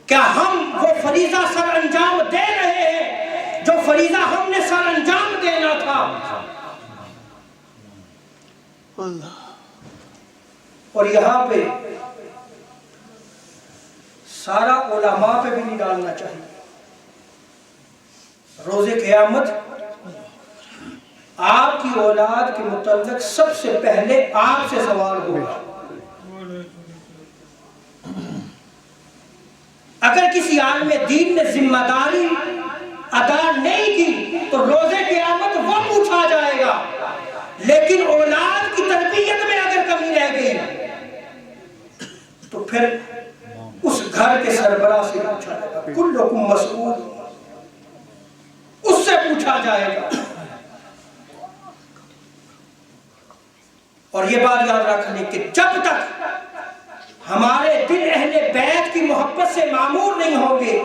کیا ہم وہ فریضہ سر انجام دے رہے ہیں جو فریضہ ہم نے سر انجام دینا تھا؟ اور یہاں پہ سارا علماء پہ بھی نہیں ڈالنا چاہیے. روز قیامت آپ کی اولاد کے متعلق سب سے پہلے آپ سے سوال ہوگا. اگر کسی عالم دین نے ذمہ داری ادا نہیں کی تو روز قیامت وہ پوچھا جائے گا. لیکن اولاد کی تربیت میں اگر کمی رہ گئی تو پھر اس گھر کے سربراہ سے پوچھا جائے گا. کلکم مسئول، اس سے پوچھا جائے گا. اور یہ بات یاد رکھنے کہ جب تک ہمارے دل اہل بیت کی محبت سے معمور نہیں ہوں گے،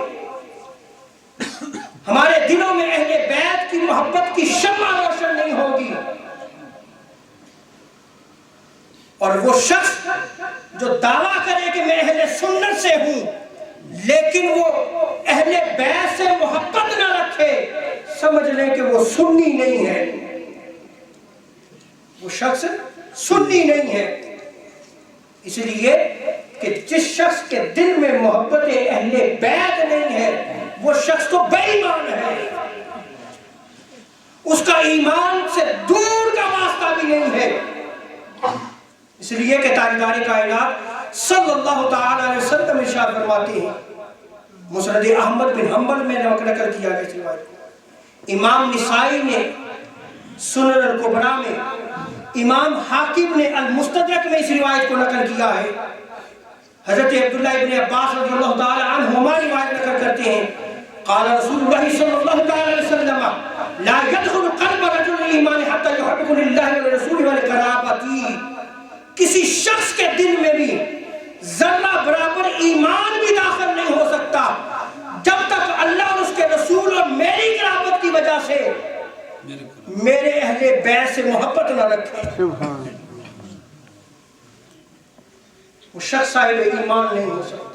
ہمارے دلوں میں اہل بیت کی محبت کی شمع روشن نہیں ہوگی، اور وہ شخص جو دعویٰ کرے کہ میں اہل سنت سے ہوں لیکن وہ اہل بیت سے محبت نہ رکھے، سمجھ لیں کہ وہ سنی نہیں ہے. وہ شخص سنی نہیں ہے. اس لیے کہ جس شخص کے دل میں محبت اہل بیت نہیں ہے وہ شخص تو بے ایمان ہے. اس کا ایمان سے دور کا واسطہ بھی نہیں ہے. اس لیے کہ تاجدار کائنات صلی اللہ تعالی علیہ وسلم ارشاد فرماتے ہیں، مسند احمد بن حنبل میں نقل کیا گیا روایت، امام نسائی نے سنن الکبریٰ میں، امام حاکم نے المستدرک میں اس روایت کو نقل کیا ہے. حضرت عبداللہ ابن عباس رضی اللہ تعالی عنہما روایت نقل کرتے ہیں، قال رسول اللہ صلی اللہ تعالی علیہ وسلم لا يدخل قلب رجل ایمان حتى يحب للہ ولرسولہ ولقرابتہ. کسی شخص کے دل میں بھی ذرہ برابر ایمان بھی داخل نہیں ہو سکتا جب تک اللہ اور اس کے رسول اور میری قرابت کی وجہ سے میرے اہل بیت سے محبت نہ رکھے. وہ شخص صاحب ایمان نہیں ہو سکتا.